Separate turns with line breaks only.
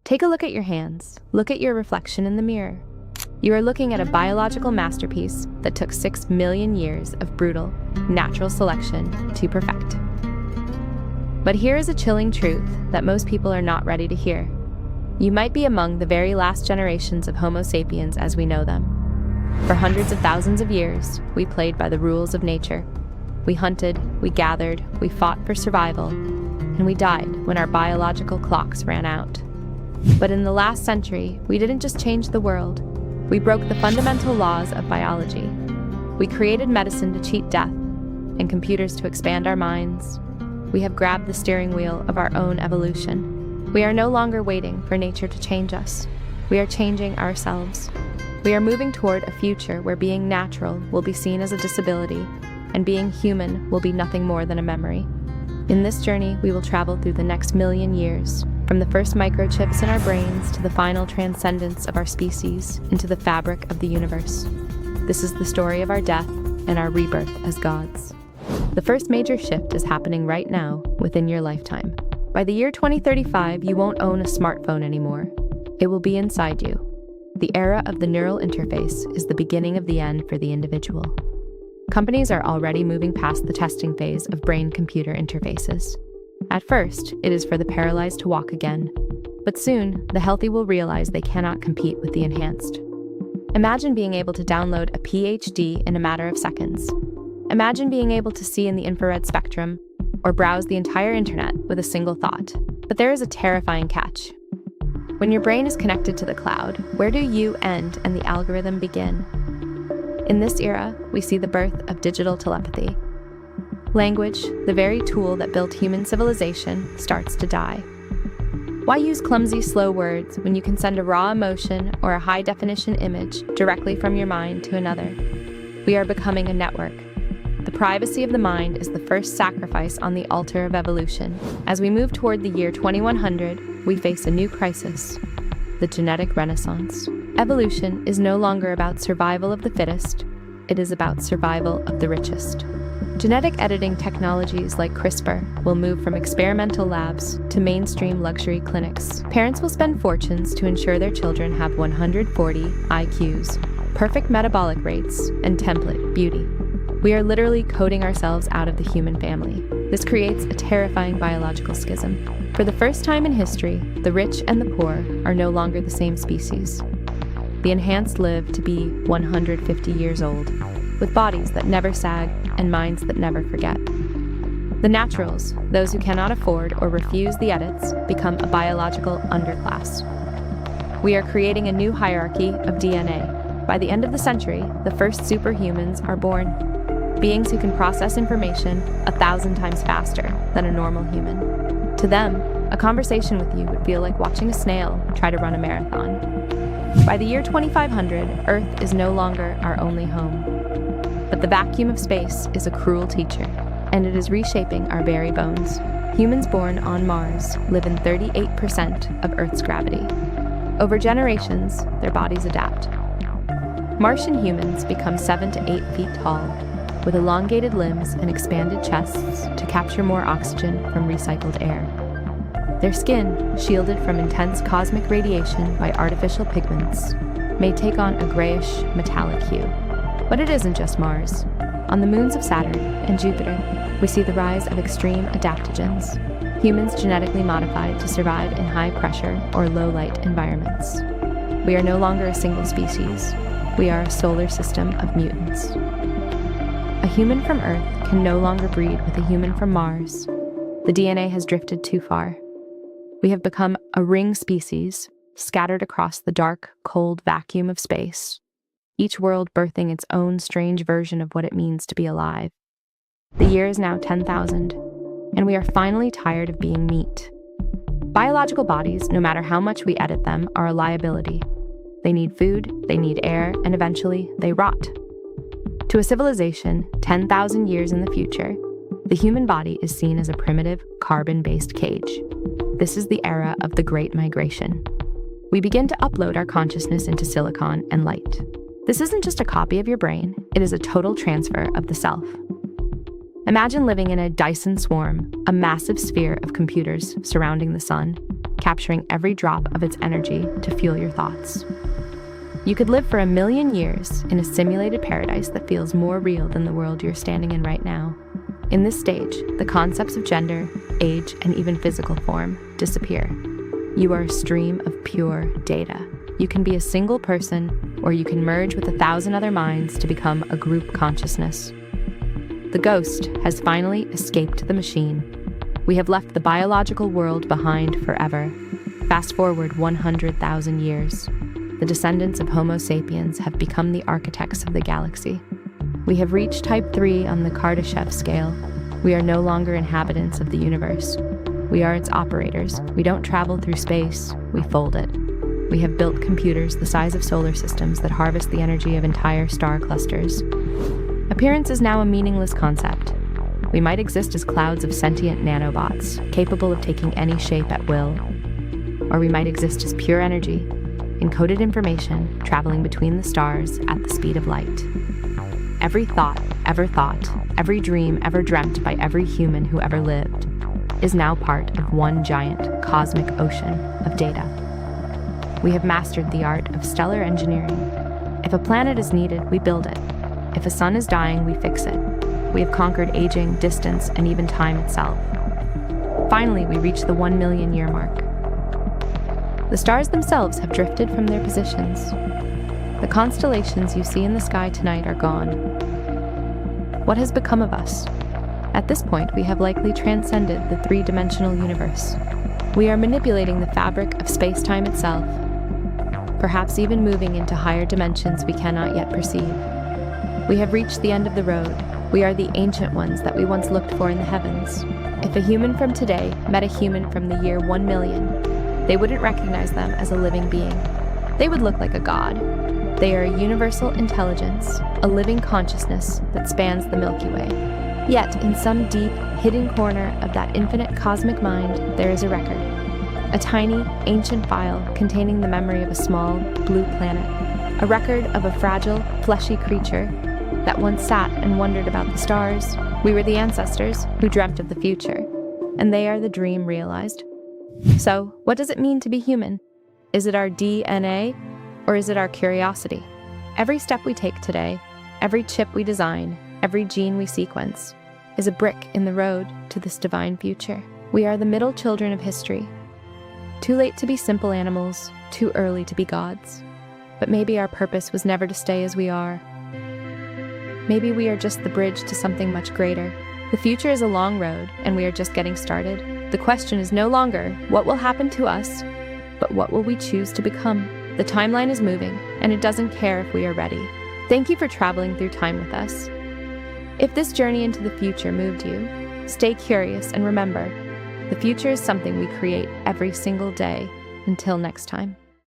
Take a look at your hands. Look at your reflection in the mirror. You are looking at a biological masterpiece that took 6 million years of brutal, natural selection to perfect. But here is a chilling truth that most people are not ready to hear. You might be among the very last generations of Homo sapiens as we know them. For hundreds of thousands of years, we played by the rules of nature. We hunted, we gathered, we fought for survival, and we died when our biological clocks ran out. But in the last century, we didn't just change the world. We broke the fundamental laws of biology. We created medicine to cheat death and computers to expand our minds. We have grabbed the steering wheel of our own evolution. We are no longer waiting for nature to change us. We are changing ourselves. We are moving toward a future where being natural will be seen as a disability, and being human will be nothing more than a memory. In this journey, we will travel through the next million years, from the first microchips in our brains to the final transcendence of our species into the fabric of the universe. This is the story of our death and our rebirth as gods. The first major shift is happening right now, within your lifetime. By the year 2035, you won't own a smartphone anymore. It will be inside you. The era of the neural interface is the beginning of the end for the individual. Companies are already moving past the testing phase of brain-computer interfaces. At first, it is for the paralyzed to walk again, but soon, the healthy will realize they cannot compete with the enhanced. Imagine being able to download a PhD in a matter of seconds. Imagine being able to see in the infrared spectrum or browse the entire internet with a single thought. But there is a terrifying catch. When your brain is connected to the cloud, where do you end and the algorithm begin? In this era, we see the birth of digital telepathy. Language, the very tool that built human civilization, starts to die. Why use clumsy, slow words when you can send a raw emotion or a high-definition image directly from your mind to another? We are becoming a network. The privacy of the mind is the first sacrifice on the altar of evolution. As we move toward the year 2100, we face a new crisis: the genetic renaissance. Evolution is no longer about survival of the fittest, it is about survival of the richest. Genetic editing technologies like CRISPR will move from experimental labs to mainstream luxury clinics. Parents will spend fortunes to ensure their children have 140 IQs, perfect metabolic rates, and template beauty. We are literally coding ourselves out of the human family. This creates a terrifying biological schism. For the first time in history, the rich and the poor are no longer the same species. The enhanced live to be 150 years old, with bodies that never sag and minds that never forget. The naturals, those who cannot afford or refuse the edits, become a biological underclass. We are creating a new hierarchy of DNA. By the end of the century, the first superhumans are born. Beings who can process information 1,000 times faster than a normal human. To them, a conversation with you would feel like watching a snail try to run a marathon. By the year 2500, Earth is no longer our only home. But the vacuum of space is a cruel teacher, and it is reshaping our very bones. Humans born on Mars live in 38% of Earth's gravity. Over generations, their bodies adapt. Martian humans become 7 to 8 feet tall, with elongated limbs and expanded chests to capture more oxygen from recycled air. Their skin, shielded from intense cosmic radiation by artificial pigments, may take on a grayish, metallic hue. But it isn't just Mars. On the moons of Saturn and Jupiter, we see the rise of extreme adaptogens, humans genetically modified to survive in high-pressure or low-light environments. We are no longer a single species. We are a solar system of mutants. A human from Earth can no longer breed with a human from Mars. The DNA has drifted too far. We have become a ring species, scattered across the dark, cold vacuum of space, each world birthing its own strange version of what it means to be alive. The year is now 10,000, and we are finally tired of being meat. Biological bodies, no matter how much we edit them, are a liability. They need food, they need air, and eventually they rot. To a civilization 10,000 years in the future, the human body is seen as a primitive, carbon-based cage. This is the era of the Great Migration. We begin to upload our consciousness into silicon and light. This isn't just a copy of your brain, it is a total transfer of the self. Imagine living in a Dyson swarm, a massive sphere of computers surrounding the sun, capturing every drop of its energy to fuel your thoughts. You could live for 1,000,000 years in a simulated paradise that feels more real than the world you're standing in right now. In this stage, the concepts of gender, age, and even physical form disappear. You are a stream of pure data. You can be a single person, or you can merge with 1,000 other minds to become a group consciousness. The ghost has finally escaped the machine. We have left the biological world behind forever. Fast forward 100,000 years. The descendants of Homo sapiens have become the architects of the galaxy. We have reached type 3 on the Kardashev scale. We are no longer inhabitants of the universe. We are its operators. We don't travel through space, we fold it. We have built computers the size of solar systems that harvest the energy of entire star clusters. Appearance is now a meaningless concept. We might exist as clouds of sentient nanobots, capable of taking any shape at will. Or we might exist as pure energy, encoded information traveling between the stars at the speed of light. Every thought, every dream ever dreamt by every human who ever lived, is now part of one giant cosmic ocean of data. We have mastered the art of stellar engineering. If a planet is needed, we build it. If a sun is dying, we fix it. We have conquered aging, distance, and even time itself. Finally, we reach the 1,000,000-year mark. The stars themselves have drifted from their positions. The constellations you see in the sky tonight are gone. What has become of us? At this point, we have likely transcended the three-dimensional universe. We are manipulating the fabric of space-time itself, perhaps even moving into higher dimensions we cannot yet perceive. We have reached the end of the road. We are the ancient ones that we once looked for in the heavens. If a human from today met a human from the year 1,000,000, they wouldn't recognize them as a living being. They would look like a god. They are a universal intelligence, a living consciousness that spans the Milky Way. Yet, in some deep, hidden corner of that infinite cosmic mind, there is a record. A tiny, ancient file containing the memory of a small, blue planet. A record of a fragile, fleshy creature that once sat and wondered about the stars. We were the ancestors who dreamt of the future, and they are the dream realized. So, what does it mean to be human? Is it our DNA, or is it our curiosity? Every step we take today, every chip we design, every gene we sequence, is a brick in the road to this divine future. We are the middle children of history. Too late to be simple animals, too early to be gods. But maybe our purpose was never to stay as we are. Maybe we are just the bridge to something much greater. The future is a long road, and we are just getting started. The question is no longer, what will happen to us, but what will we choose to become? The timeline is moving, and it doesn't care if we are ready. Thank you for traveling through time with us. If this journey into the future moved you, stay curious and remember, the future is something we create every single day. Until next time.